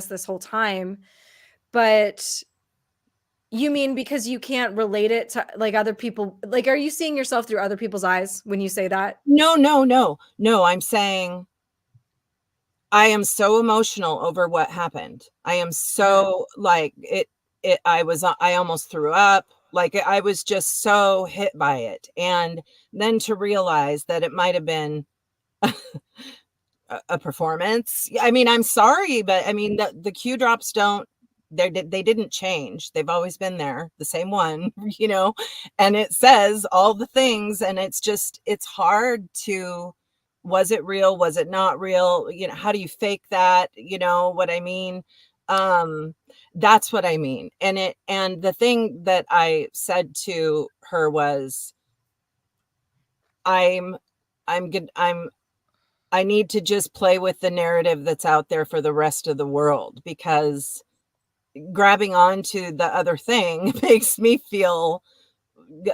this whole time. But you mean because you can't relate it to like other people? Like, are you seeing yourself through other people's eyes when you say that? No. I'm saying I am so emotional over what happened. I am so like I almost threw up. Like I was just so hit by it. And then to realize that it might have been a performance. I mean, I'm sorry, but I mean the Q drops they didn't change. They've always been there, the same one, and it says all the things, and it's hard to, was it real? Was it not real? How do you fake that? You know what I mean? That's what I mean. And the thing that I said to her was, I'm good. I need to just play with the narrative that's out there for the rest of the world, because grabbing onto the other thing makes me feel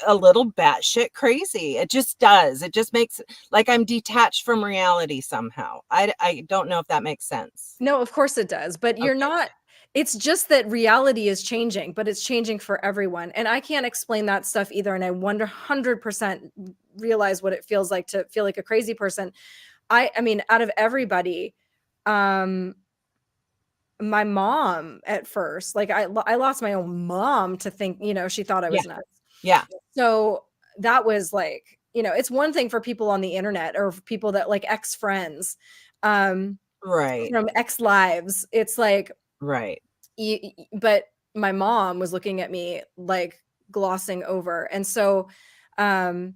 a little batshit crazy. It just does. It just makes like I'm detached from reality somehow. I don't know if that makes sense. No, of course it does. But you're not. It's just that reality is changing, but it's changing for everyone. And I can't explain that stuff either. And I 100% realize what it feels like to feel like a crazy person. I mean, out of everybody, my mom at first, like I lost my own mom to think, she thought I was nuts. Yeah. So that was like, it's one thing for people on the internet or people that like ex-friends, right, from ex lives. It's like, right. But my mom was looking at me like glossing over. And so, I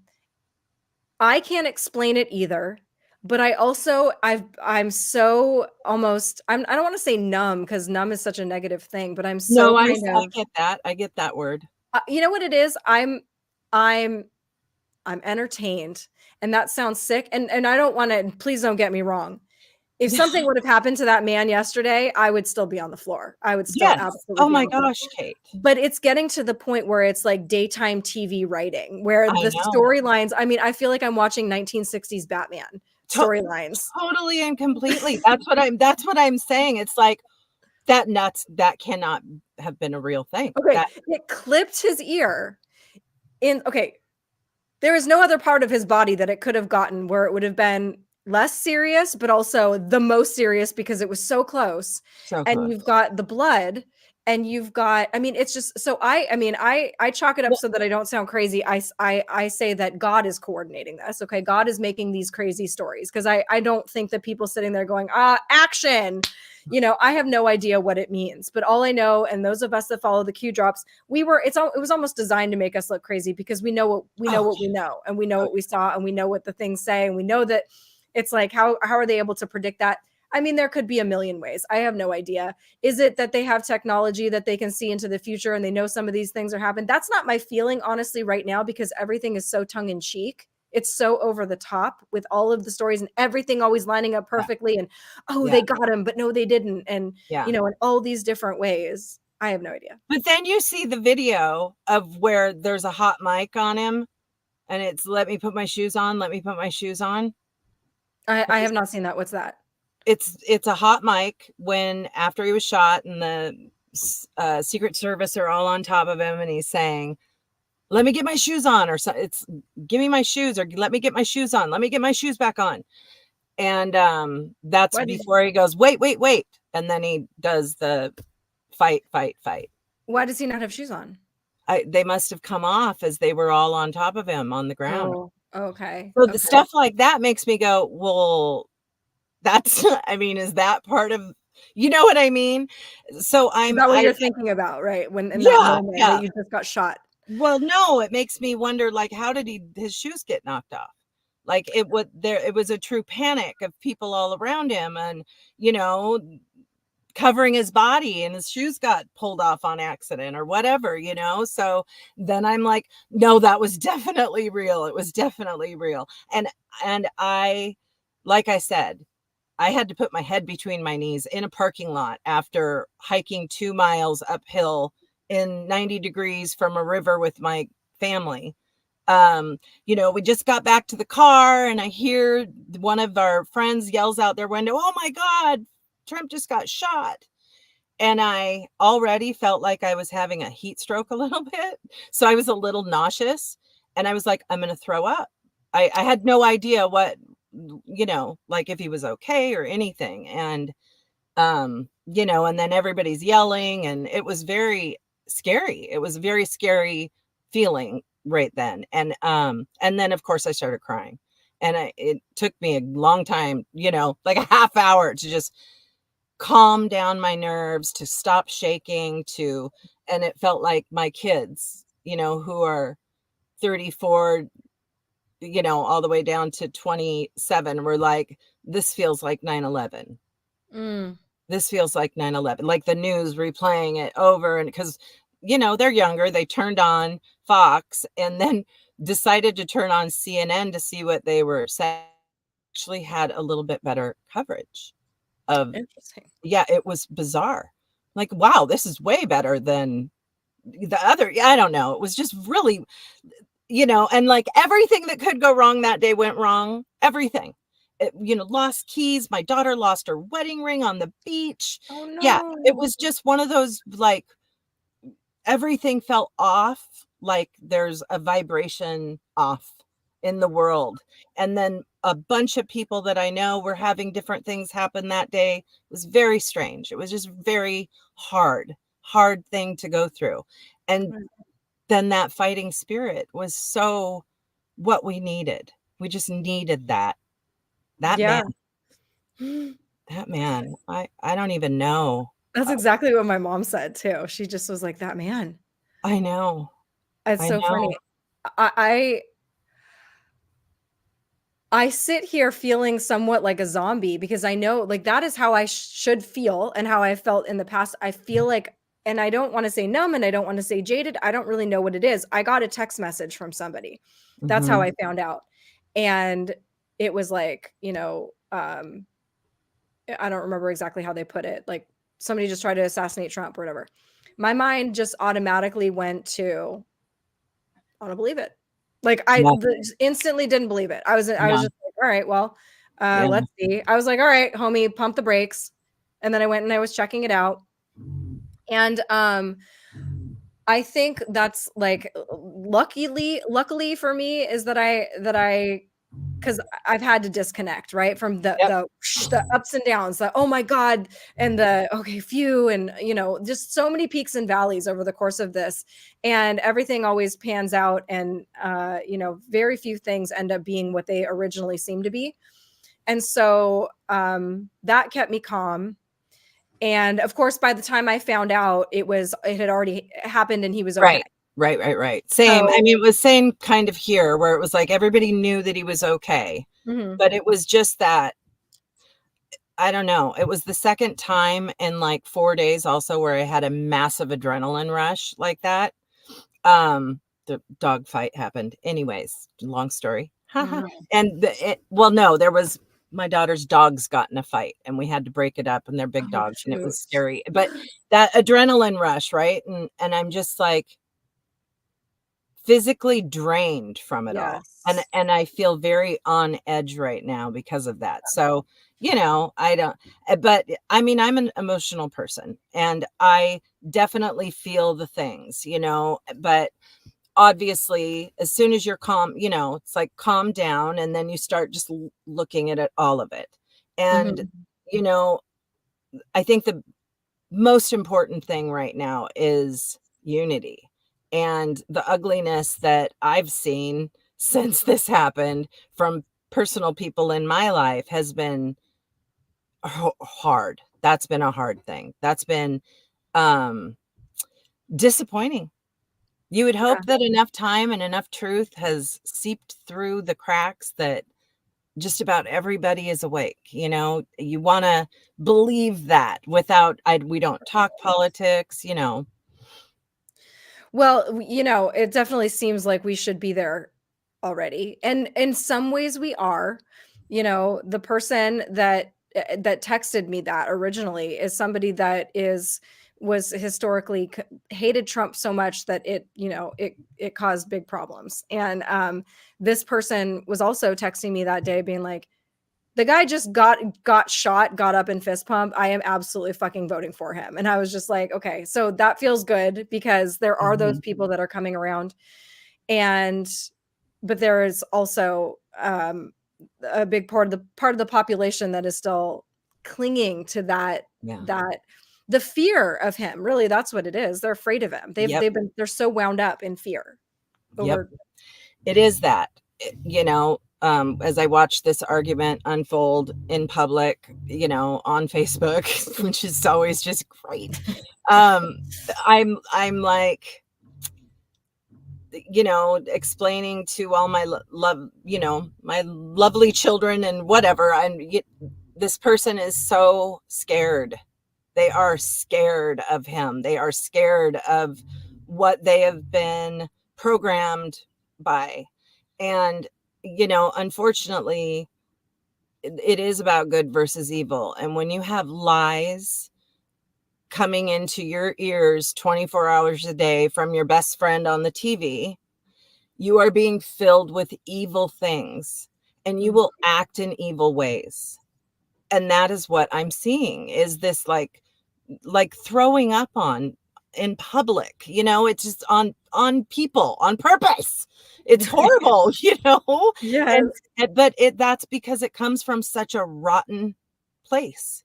can't explain it either. But I also I'm so almost I don't want to say numb, because numb is such a negative thing, but I'm so No, I kind get that. I get that word. you know what it is? I'm entertained, and that sounds sick. And I don't want to, please don't get me wrong. If something would have happened to that man yesterday, I would still be on the floor. I would still Yes. absolutely Oh be my on the floor. gosh, Kate. But it's getting to the point where it's like daytime TV writing, where the storylines, I mean, I feel like I'm watching 1960s Batman storylines. Totally and completely. That's what I'm saying. It's like that cannot have been a real thing. Okay, it clipped his ear. There is no other part of his body that it could have gotten where it would have been less serious, but also the most serious, because it was so close. And you've got the blood, and you've got, I mean, it's just so I chalk it up so that I don't sound crazy. I say that God is coordinating this. Okay. God is making these crazy stories, because I don't think that people sitting there going, action, I have no idea what it means. But all I know, and those of us that follow the Q drops, it was almost designed to make us look crazy, because we know what we know, and we know what we saw, and we know what the things say, and we know that it's like, how are they able to predict that? I mean, there could be a million ways. I have no idea. Is it that they have technology that they can see into the future and they know some of these things are happening? That's not my feeling, honestly, right now, because everything is so tongue in cheek. It's so over the top with all of the stories, and everything always lining up perfectly. And, they got him, but no, they didn't. And, in all these different ways. I have no idea. But then you see the video of where there's a hot mic on him, and it's, let me put my shoes on. Let me put my shoes on. I have not seen that. What's that? It's a hot mic after he was shot, and the Secret Service are all on top of him, and he's saying, let me get my shoes on, or it's, give me my shoes, or let me get my shoes on. Let me get my shoes back on. And that's before he goes, wait. And then he does the fight. Why does he not have shoes on? They must have come off as they were all on top of him on the ground. Oh, okay. So the stuff like that makes me go, well, that's, I mean, is that part of, you know what I mean? So Is that what you're thinking about, right? When in that moment that you just got shot. Well, no, it makes me wonder, like, how did his shoes get knocked off? Like, it was a true panic of people all around him, and, covering his body, and his shoes got pulled off on accident or whatever, So then I'm like, no, that was definitely real. It was definitely real. And I, like I said, I had to put my head between my knees in a parking lot after hiking 2 miles uphill in 90 degrees from a river with my family. We just got back to the car, and I hear one of our friends yells out their window, oh my God, Trump just got shot. and I already felt like I was having a heat stroke a little bit. So I was a little nauseous, and I was like, I'm going to throw up. I had no idea what, like if he was okay or anything. And, and then everybody's yelling, and it was very scary. It was a very scary feeling right then. And then of course I started crying, and it took me a long time, like a half hour to just calm down my nerves, to stop shaking, and it felt like my kids, who are 34, all the way down to 27 were like, this feels like 9/11. This feels like 9/11, like the news replaying it over. And because, they're younger, they turned on Fox and then decided to turn on CNN to see what they were saying. Actually had a little bit better coverage of, Interesting. yeah, it was bizarre. Like, wow, this is way better than the other. I don't know. It was just really, and like everything that could go wrong that day went wrong. Everything. Lost keys. My daughter lost her wedding ring on the beach. Oh Yeah, it no. was just one of those, like, everything felt off, like there's a vibration off in the world. And then a bunch of people that I know were having different things happen that day. It was very strange. It was just very hard thing to go through. And Right. then that fighting spirit was so what we needed. We just needed that. That Yeah. man, that man, I don't even know. That's exactly what my mom said too. She just was like, "That man." I know. It's I so know. funny. I I sit here feeling somewhat like a zombie because I know like that is how I should feel and how I felt in the past. I feel like, and I don't want to say numb and I don't want to say jaded. I don't really know what it is. I got a text message from somebody. That's how Mhm. I found out. And it was like, I don't remember exactly how they put it. Like somebody just tried to assassinate Trump or whatever. My mind just automatically went to, I don't believe it. Like Yeah. just instantly didn't believe it. I was Yeah. just like, all right, well, Yeah. let's see. I was like, all right, homie, pump the brakes. And then I went and I was checking it out. And I think that's like luckily for me is that I because I've had to disconnect, right? From Yep. the ups and downs, the oh my God, and the okay, phew, and just so many peaks and valleys over the course of this. And everything always pans out, and very few things end up being what they originally seem to be. And so that kept me calm. And of course, by the time I found out, it had already happened and he was okay. Right. Right. Same. I So mean, it was same kind of here where it was like everybody knew that he was okay, mhm. but it was just that, I don't know. It was the second time in like 4 days also where I had a massive adrenaline rush like that. The dog fight happened. Anyways, long story. Mhm. And well, no, there was my daughter's dogs got in a fight and we had to break it up, and they're big Oh, dogs and it was shoot. scary. But that adrenaline rush, right? And I'm just like physically drained from it all. And Yes. and I feel very on edge right now because of that. So, I don't, but I mean, I'm an emotional person and I definitely feel the things, but obviously as soon as you're calm, it's like calm down and then you start just looking at it, all of it. And, Mhm. you know, I think the most important thing right now is unity. And the ugliness that I've seen since this happened from personal people in my life has been hard. That's been a hard thing. That's been um disappointing. You would Yeah. hope that enough time and enough truth has seeped through the cracks that just about everybody is awake. You want to believe that without, we don't talk politics. Well, it definitely seems like we should be there already. And in some ways we are. The person that texted me that originally is somebody that was historically hated Trump so much that it caused big problems. And this person was also texting me that day being like, the guy just got shot, got up and fist pump. I am absolutely fucking voting for him. And I was just like, okay, so that feels good because there are those people that are coming around. But there is also a big part of the population that is still clinging to that the fear of him. Really, that's what it is. They're afraid of him. They're so wound up in fear over. It is that, you know, as I watch this argument unfold in public, you know, on Facebook, which is always just great. I'm like, you know, explaining to all my love, you know, my lovely children and whatever. This person is so scared. They are scared of him. They are scared of what they have been programmed by. And, you know, unfortunately, it is about good versus evil. And when you have lies coming into your ears 24 hours a day from your best friend on the TV, you are being filled with evil things and you will act in evil ways. And that is what I'm seeing, is this like throwing up in public, you know, it's just on people on purpose. It's horrible, you know? Yes. But that's because it comes from such a rotten place.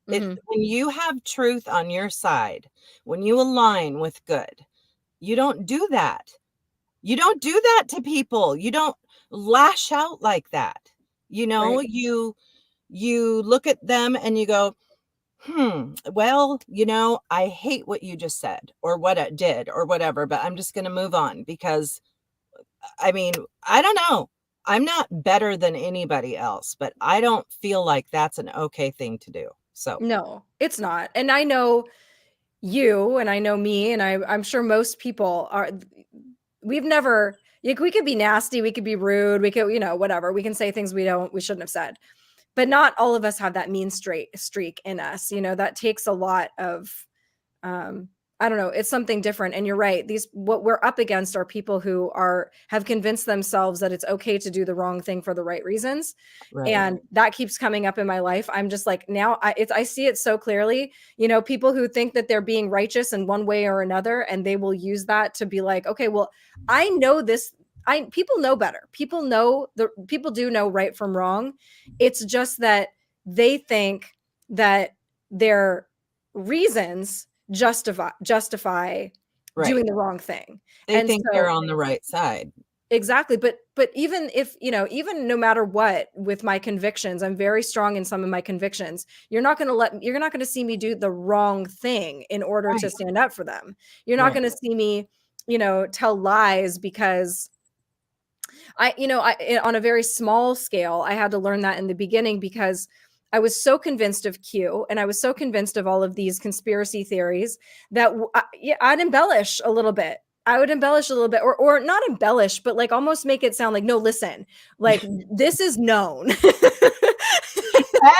When you have truth on your side, when you align with good, you don't do that. You don't do that to people. You don't lash out like that. You know, right. You look at them and you go, well, you know, I hate what you just said or what it did or whatever, but I'm just going to move on because, I mean, I don't know. I'm not better than anybody else, but I don't feel like that's an okay thing to do. So no, it's not. And I know you and I know me, and I'm sure most people are, we've never, like, we could be nasty, we could be rude, we could, you know, whatever. We can say things we shouldn't have said. But not all of us have that mean streak in us. You know, that takes a lot of, I don't know, it's something different. And you're right. What we're up against are people who have convinced themselves that it's okay to do the wrong thing for the right reasons. Right. And that keeps coming up in my life. I'm just like, now I see it so clearly, you know, people who think that they're being righteous in one way or another, and they will use that to be like, okay, well, I know this. People know better. People do know right from wrong. It's just that they think that their reasons justify right. doing the wrong thing. They think they're on the right side. Exactly. But even if, you know, even no matter what, with my convictions, I'm very strong in some of my convictions. You're not going to see me do the wrong thing in order right. to stand up for them. You're not right. going to see me, you know, tell lies because on a very small scale, I had to learn that in the beginning because I was so convinced of Q and I was so convinced of all of these conspiracy theories that I'd embellish a little bit. I would embellish a little bit or not embellish, but like almost make it sound like, no, listen, like this is known.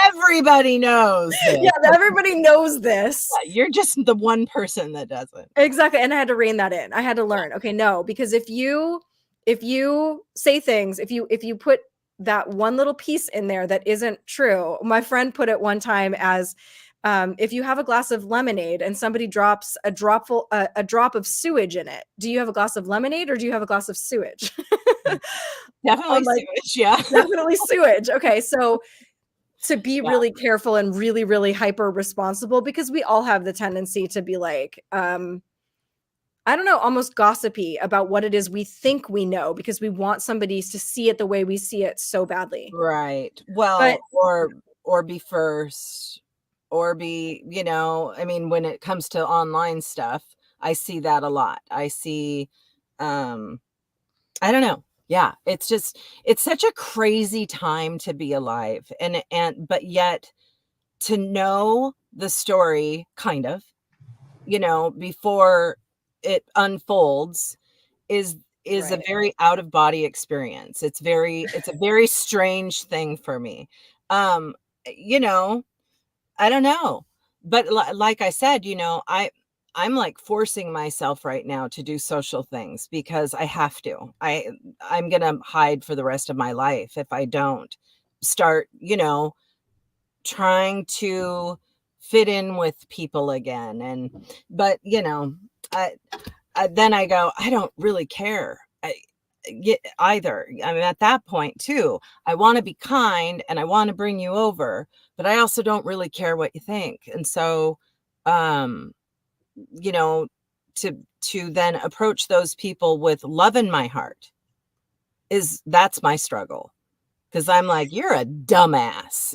Everybody knows this. Yeah, everybody knows this. Yeah, you're just the one person that doesn't. Exactly. And I had to rein that in. I had to learn, okay, no, because if you say things, if you put that one little piece in there that isn't true, my friend put it one time as, if you have a glass of lemonade and somebody drops a drop of sewage in it, do you have a glass of lemonade or do you have a glass of sewage? Definitely sewage. Yeah, definitely sewage. Okay, so to be really careful and really, really hyper responsible, because we all have the tendency to be like, I don't know, almost gossipy about what it is we think we know because we want somebody to see it the way we see it so badly. Right. Well, or be first, or be, you know, I mean, when it comes to online stuff, I see that a lot. I see, I don't know. Yeah. It's such a crazy time to be alive. But yet to know the story kind of, you know, before it unfolds is right. a very out of body experience. It's a very strange thing for me. You know, I don't know, but like I said, you know, I'm like forcing myself right now to do social things because I have to. I'm going to hide for the rest of my life if I don't. start, trying to fit in with people again. But then I go, I don't really care either. I mean, at that point too, I want to be kind and I want to bring you over, but I also don't really care what you think. And so, you know, to then approach those people with love in my heart that's my struggle. Cause I'm like, you're a dumbass,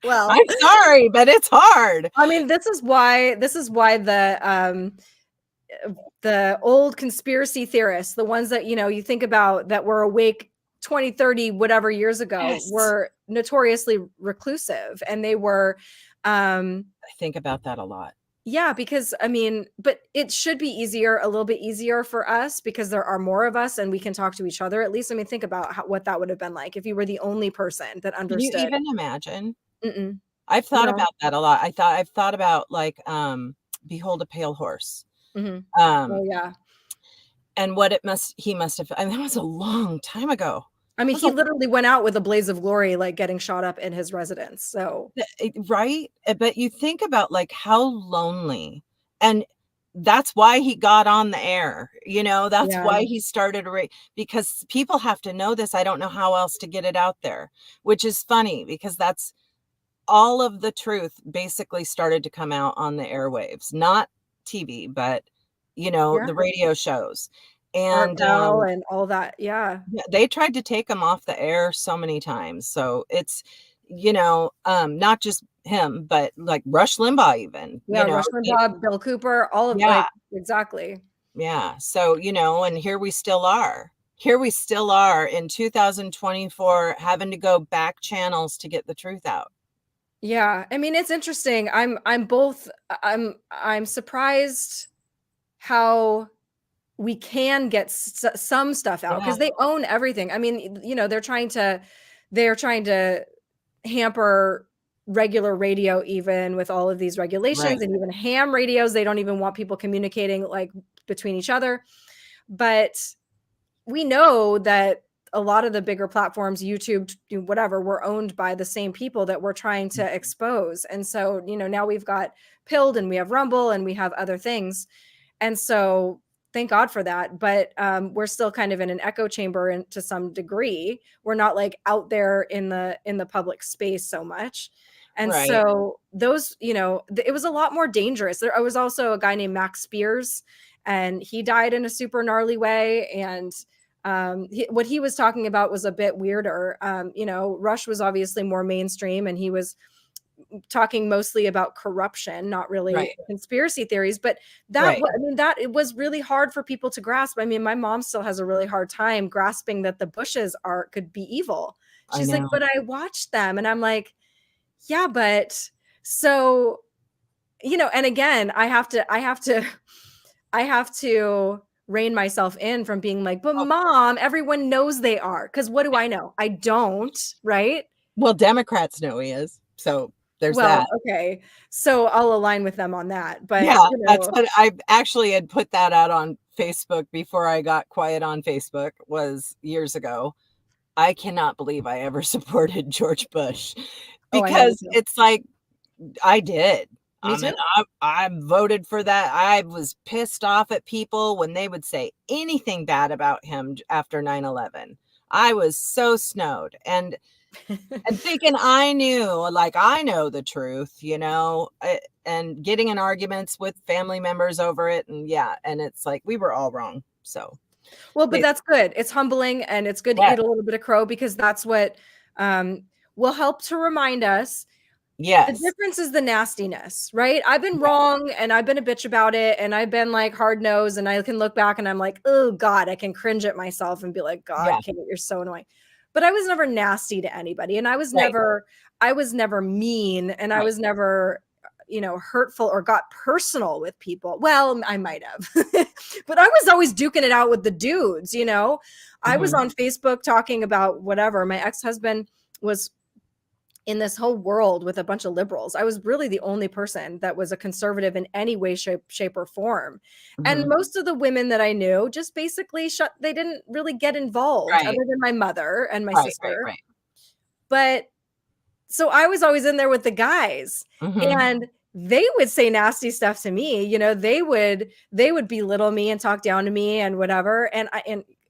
Well, I'm sorry, but it's hard. I mean, this is why the old conspiracy theorists, the ones that, you think about that were awake 20, 30, whatever years ago, Yes. were notoriously reclusive. And they were, I think about that a lot. Yeah, because I mean, but it should be a little bit easier for us because there are more of us and we can talk to each other at least. I mean, think about what that would have been like if you were the only person that understood. Can you even imagine? Mm-mm. I've thought about that a lot. I've thought about like, Behold a Pale Horse. Mm-hmm. Oh yeah. And what he must have, and that was a long time ago. I mean, he literally went out with a blaze of glory, like getting shot up in his residence. So, right. But you think about like how lonely, and that's why he got on the air, that's why he started because people have to know this. I don't know how else to get it out there, which is funny because that's all of the truth basically started to come out on the airwaves, not TV, but, the radio shows. And and all that. Yeah. They tried to take him off the air so many times. So it's, not just him, but like Rush Limbaugh even. Rush Limbaugh, Bill Cooper, all of like exactly. Yeah. So, and here we still are. Here we still are in 2024 having to go back channels to get the truth out. Yeah. I mean, it's interesting. I'm surprised how we can get some stuff out because they own everything. I mean, they're trying to hamper regular radio even with all of these regulations, and even ham radios. They don't even want people communicating like between each other. But we know that a lot of the bigger platforms, YouTube, whatever, were owned by the same people that we're trying to expose. And so, now we've got Pilled and we have Rumble and we have other things. And so thank God for that. But we're still kind of in an echo chamber to some degree. We're not like out there in the public space so much. And so those, it was a lot more dangerous. There was also a guy named Max Spears, and he died in a super gnarly way. And what he was talking about was a bit weirder. Rush was obviously more mainstream, and he was talking mostly about corruption, not really conspiracy theories. But that it was really hard for people to grasp. I mean, my mom still has a really hard time grasping that the Bushes could be evil. She's like, but I watched them, and I'm like, yeah, but so, and again, I have to rein myself in from being like, but Mom, everyone knows they are. Because what do I know? I don't, right? Well, Democrats know he is. So there's that. Okay. So I'll align with them on that. But yeah, that's what I actually had put that out on Facebook before I got quiet on Facebook, was years ago. I cannot believe I ever supported George Bush because it's like, I did. I voted for that. I was pissed off at people when they would say anything bad about him after 9/11. I was so snowed and thinking I know the truth, and getting in arguments with family members over it. And and it's like, we were all wrong. So, well, but that's good. It's humbling, and it's good to eat a little bit of crow, because that's what will help to remind us. Yes. The difference is the nastiness, right? I've been wrong, and I've been a bitch about it, and I've been like hard nosed, and I can look back and I'm like, oh God, I can cringe at myself and be like, God, Kate, you're so annoying. But I was never nasty to anybody, and I was never mean, and I was never, hurtful or got personal with people. Well, I might have, but I was always duking it out with the dudes, I was on Facebook talking about whatever. My ex-husband was in this whole world with a bunch of liberals. I was really the only person that was a conservative in any way, shape or form. And most of the women that I knew just basically they didn't really get involved, Right. other than my mother and my Right, sister. right. But so I was always in there with the guys, and they would say nasty stuff to me. You know, they would belittle me and talk down to me and whatever. And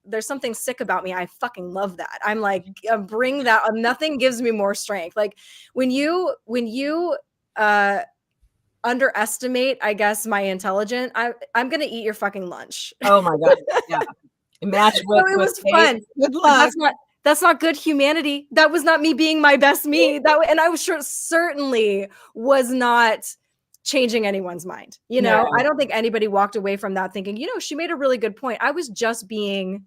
there's something sick about me. I fucking love that. I'm like, bring that. Nothing gives me more strength. Like when you underestimate, I guess, my intelligence, I'm gonna eat your fucking lunch. Oh my God. Yeah. Match with, So it was fate. fun. Good luck. That's not good humanity. That was not me being my best me. And I was certainly was not changing anyone's mind. You know, I don't think anybody walked away from that thinking, you know, she made a really good point. I was just being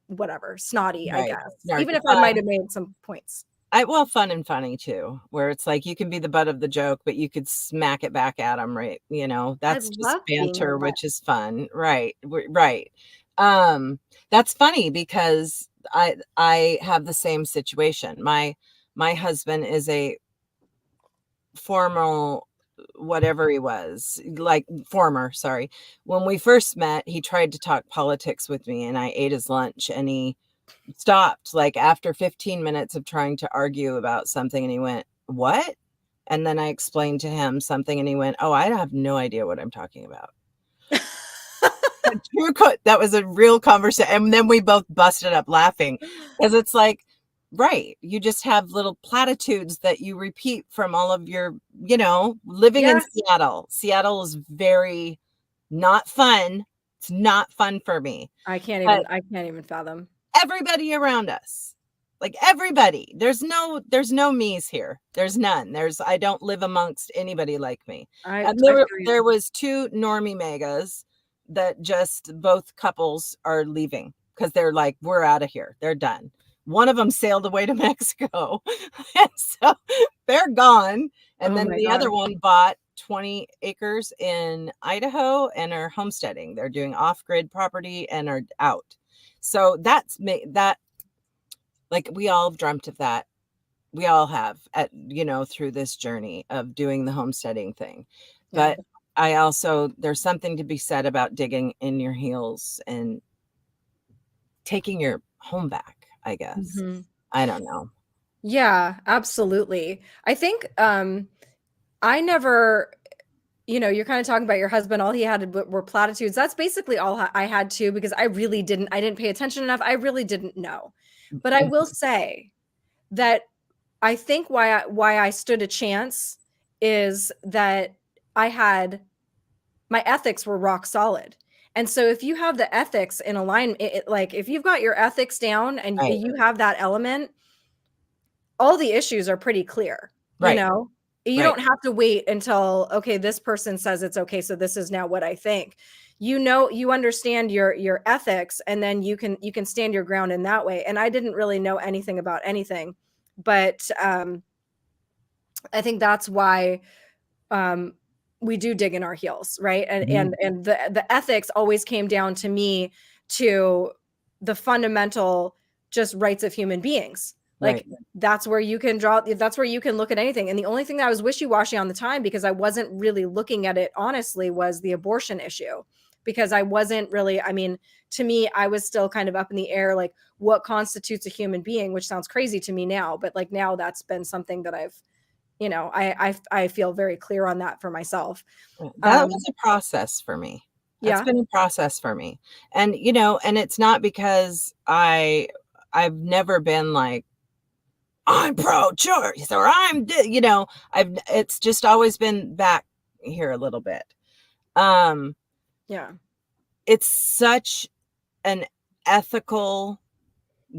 whatever, snotty, I guess. Even if I might have made some points. Well, fun and funny too, where it's like you can be the butt of the joke, but you could smack it back at them, right? You know, that's just banter, which is fun, right? Right. That's funny because I have the same situation. My husband is a formal whatever he was, like former, sorry. When we first met, he tried to talk politics with me and I ate his lunch and he stopped like after 15 minutes of trying to argue about something and he went, "What?" And then I explained to him something and he went, "Oh, I have no idea what I'm talking about." That was a real conversation. And then we both busted up laughing because it's like, right, you just have little platitudes that you repeat from all of your, you know, living in Seattle. Seattle is very not fun. It's not fun for me. I can't even fathom. Everybody around us, like everybody, there's no me's here. There's none. I don't live amongst anybody like me. There was 2 normie megas that just both couples are leaving because they're like, we're out of here. They're done. One of them sailed away to Mexico. And so they're gone. And then the other one bought 20 acres in Idaho and are homesteading. They're doing off-grid property and are out. So that's that, like, we all dreamt of that. We all have through this journey of doing the homesteading thing. But I also, there's something to be said about digging in your heels and taking your home back, I guess. I don't know. Yeah, absolutely. I think I never, you're kind of talking about your husband, all he had were platitudes. That's basically all I had too, because I didn't pay attention enough. I really didn't know. But I will say that I think why I stood a chance is that my ethics were rock solid. And so if you have the ethics in alignment, like if you've got your ethics down and you have that element, all the issues are pretty clear, you know? You don't have to wait until, okay, this person says it's okay, so this is now what I think. You understand your ethics, and then you can stand your ground in that way. And I didn't really know anything about anything, but I think that's why we do dig in our heels, right? And the ethics always came down to me to the fundamental just rights of human beings. Like that's where you can look at anything. And the only thing that I was wishy-washy on the time, because I wasn't really looking at it honestly, was the abortion issue. Because I wasn't really, to me, I was still kind of up in the air, like what constitutes a human being, which sounds crazy to me now, but like now that's been something that I've, I feel very clear on that for myself. That was a process for me. That's been a process for me. And, and it's not because I've never been like, I'm pro-choice or it's just always been back here a little bit. It's such an ethical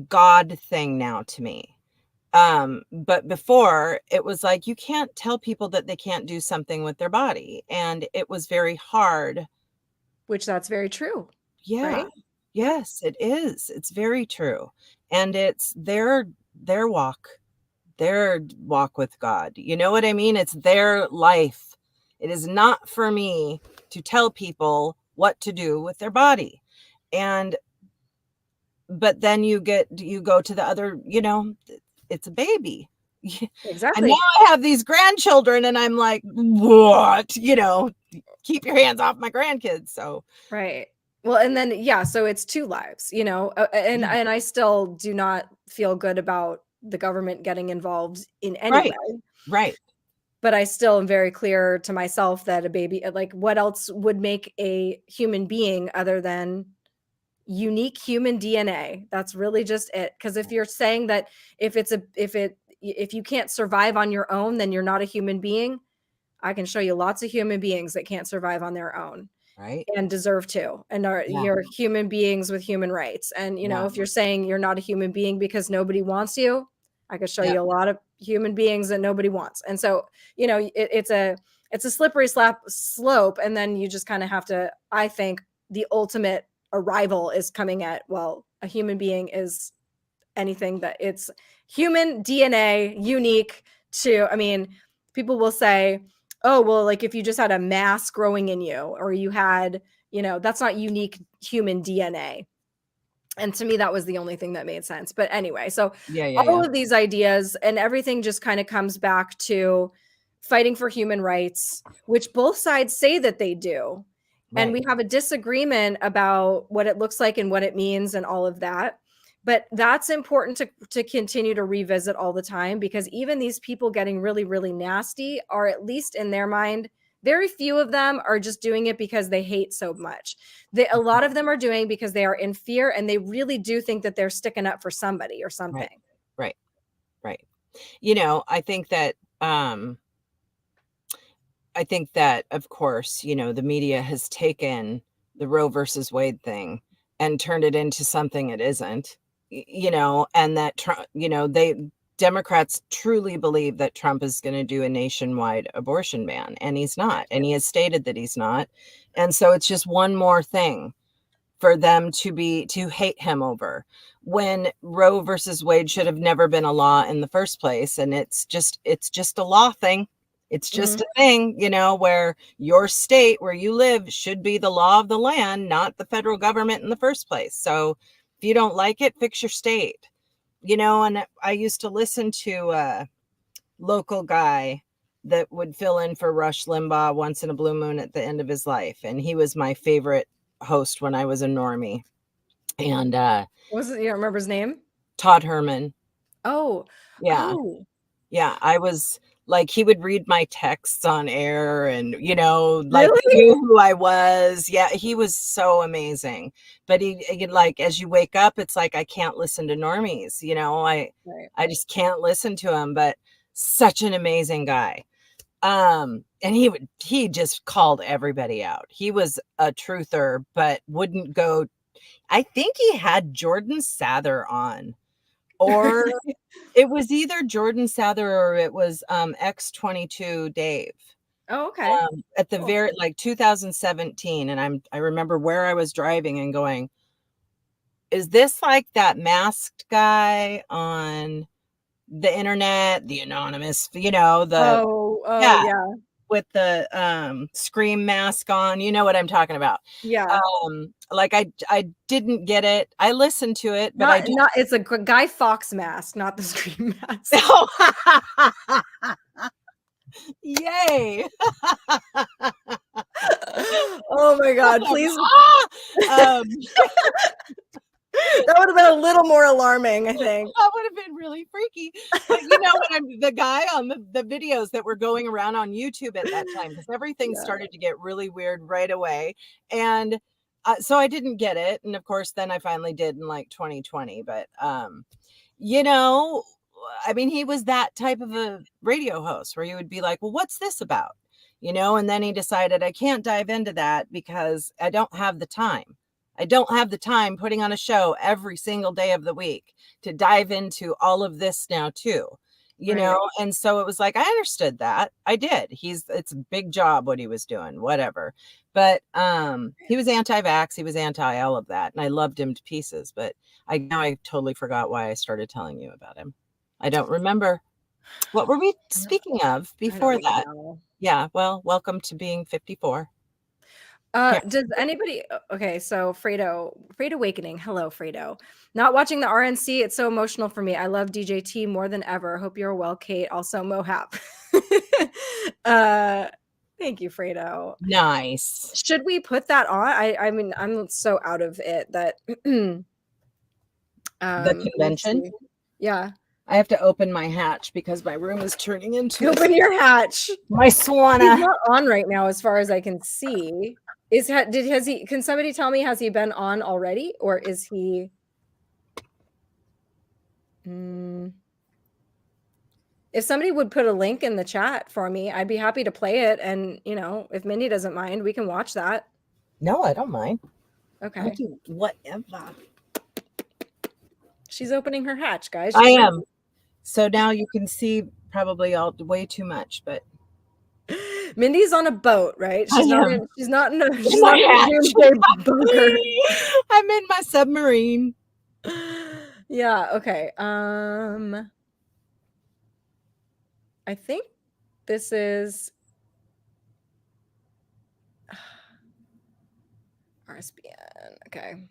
God thing now to me. But before it was like, you can't tell people that they can't do something with their body. And it was very hard. Which that's very true. Yeah. Right? Yes, it is. It's very true. And it's their walk with God. You know what I mean? It's their life. It is not for me to tell people what to do with their body. But then you go to the other, it's a baby, And now Exactly. I have these grandchildren and I'm like, what? Keep your hands off my grandkids. So Right. Well, and then yeah, so it's two lives, and yeah. I still do not feel good about the government getting involved in any Right. way. Right. But I still am very clear to myself that a baby, like, what else would make a human being other than unique human DNA? That's really just it. Because if you're saying that if you can't survive on your own, then you're not a human being. I can show you lots of human beings that can't survive on their own Right. and deserve to, and Yeah. you're human beings with human rights. And Yeah. if you're saying you're not a human being because nobody wants you, I could show Yep. you a lot of human beings that nobody wants. And so it's a slippery slope, and then you just kind of have to, I think, the ultimate arrival is coming at, well, a human being is anything that it's human DNA, unique to, I mean, people will say, oh, well, like if you just had a mass growing in you, or you had, that's not unique human DNA. And to me, that was the only thing that made sense. But anyway, so Yeah. Yeah. all Yeah. of these ideas and everything just kind of comes back to fighting for human rights, which both sides say that they do. And Right. we have a disagreement about what it looks like and what it means and all of that. But that's important to continue to revisit all the time, because even these people getting really, really nasty are, at least in their mind, very few of them are just doing it because they hate so much. A lot of them are doing because they are in fear, and they really do think that they're sticking up for somebody or Right. something. Right. Right. I think that, of course, the media has taken the Roe versus Wade thing and turned it into something it isn't, and that Trump, Democrats truly believe that Trump is going to do a nationwide abortion ban, and he's not, and he has stated that he's not. And so it's just one more thing for them to hate him over, when Roe versus Wade should have never been a law in the first place. And it's just a law thing. It's just a thing, where your state where you live should be the law of the land, not the federal government in the first place. So if you don't like it, fix your state. And I used to listen to a local guy that would fill in for Rush Limbaugh once in a blue moon at the end of his life. And he was my favorite host when I was a normie. And Was it, you don't remember his name? Todd Herman. Oh. Yeah. Oh. Yeah. I was like, he would read my texts on air and, like, Really? he knew who I was. Yeah. He was so amazing. But he like, as you wake up, it's like, I can't listen to normies, Right. I just can't listen to him, but such an amazing guy. And he just called everybody out. He was a truther, but wouldn't go. I think he had Jordan Sather on, or it was either Jordan Sather or it was X22 Dave. Oh, okay. At the Cool. very, like, 2017. And I remember where I was driving and going, is this like that masked guy on the internet, the anonymous, Oh, yeah, yeah. with the scream mask on, you know what I'm talking about. Yeah. Like, I didn't get it. I listened to it, but I Not did. not it's a Guy Fawkes mask, not the Scream mask. Yay. Oh my god, please. um, That would have been a little more alarming, I think. that would have been really freaky. But when the guy on the videos that were going around on YouTube at that time, because everything Yeah. started to get really weird right away. And so I didn't get it. And of course, then I finally did in like 2020. But, I mean, he was that type of a radio host where you would be like, well, what's this about? And then he decided, I can't dive into that because I don't have the time. I don't have the time putting on a show every single day of the week to dive into all of this now too, Right. And so it was like, I understood that. I did. It's a big job what he was doing, whatever. But he was anti-vax, he was anti all of that. And I loved him to pieces, but I totally forgot why I started telling you about him. I don't remember. What were we speaking of before that? Know. Yeah, well, welcome to being 54. Does anybody okay, so Fredo Awakening. Hello, Fredo. Not watching the RNC, it's so emotional for me. I love DJT more than ever. Hope you're well, Kate. Also Mohap. Thank you, Fredo. Nice. Should we put that on? I mean, I'm so out of it that The convention? Yeah. I have to open my hatch because my room is turning into Open your hatch. My sauna. He's not on right now, as far as I can see. Can somebody tell me, has he been on already, or is he? If somebody would put a link in the chat for me, I'd be happy to play it. And if Mindy doesn't mind, we can watch that. No, I don't mind. Okay. Whatever. She's opening her hatch, guys. I am. So now you can see probably all way too much, but Mindy's on a boat, right? She's not in a bunker. I'm in my submarine. Yeah, okay. I think this is RSBN. Okay.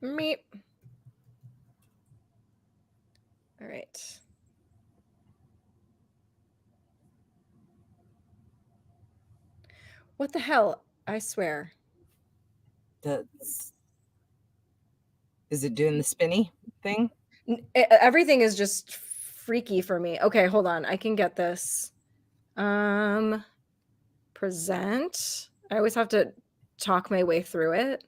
Meep. All right. What the hell? I swear. Is it doing the spinny thing? Everything is just freaky for me. Okay, hold on. I can get this. Present. I always have to talk my way through it.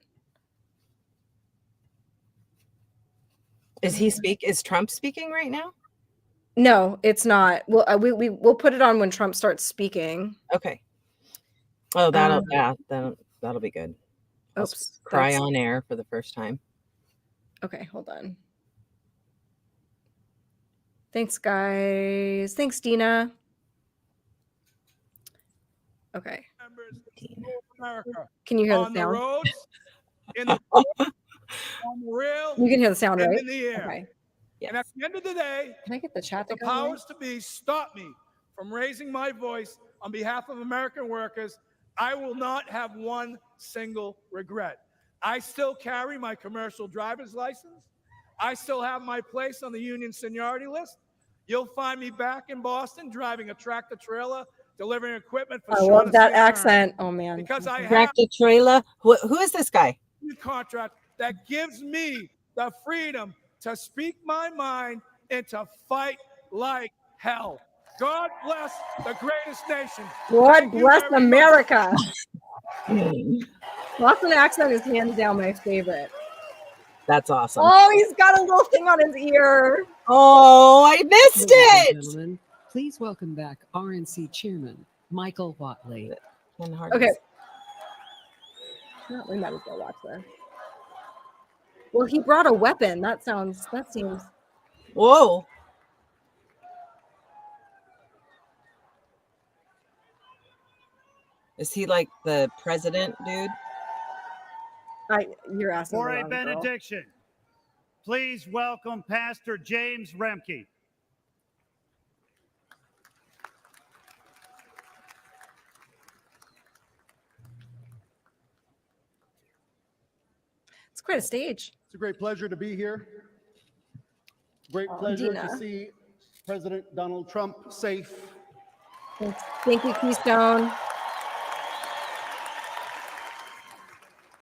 Is Trump speaking right now? No, it's not. We'll put it on when Trump starts speaking. Okay. Oh, that'll be good. Oops. Cry on air for the first time. Okay, hold on. Thanks, guys. Thanks, Dina. Okay. Can you hear the sound? On the roads, in the on the rail, you can hear the sound, and right? in the air. Okay. Yes. And at the end of the day, can I get the chat? The powers to be stop me from raising my voice on behalf of American workers. I will not have one single regret. I still carry my commercial driver's license. I still have my place on the union seniority list. You'll find me back in Boston driving a tractor trailer, delivering equipment for I love that accent. Oh man. Because I tractor trailer. Who is this guy? Contract that gives me the freedom to speak my mind and to fight like hell. God bless the greatest nation. God bless America. Boston accent is hands down my favorite. That's awesome. Oh, he's got a little thing on his ear. Oh, I missed it. Gentlemen, please welcome back RNC Chairman Michael Whatley. Okay. Well, we might as well watch this. Well, he brought a weapon. That seems. Whoa. Is he like the president, dude? You're asking for a benediction. Girl. Please welcome Pastor James Remke. It's quite a stage. It's a great pleasure to be here. Great pleasure to see President Donald Trump safe. Thank you, Keystone.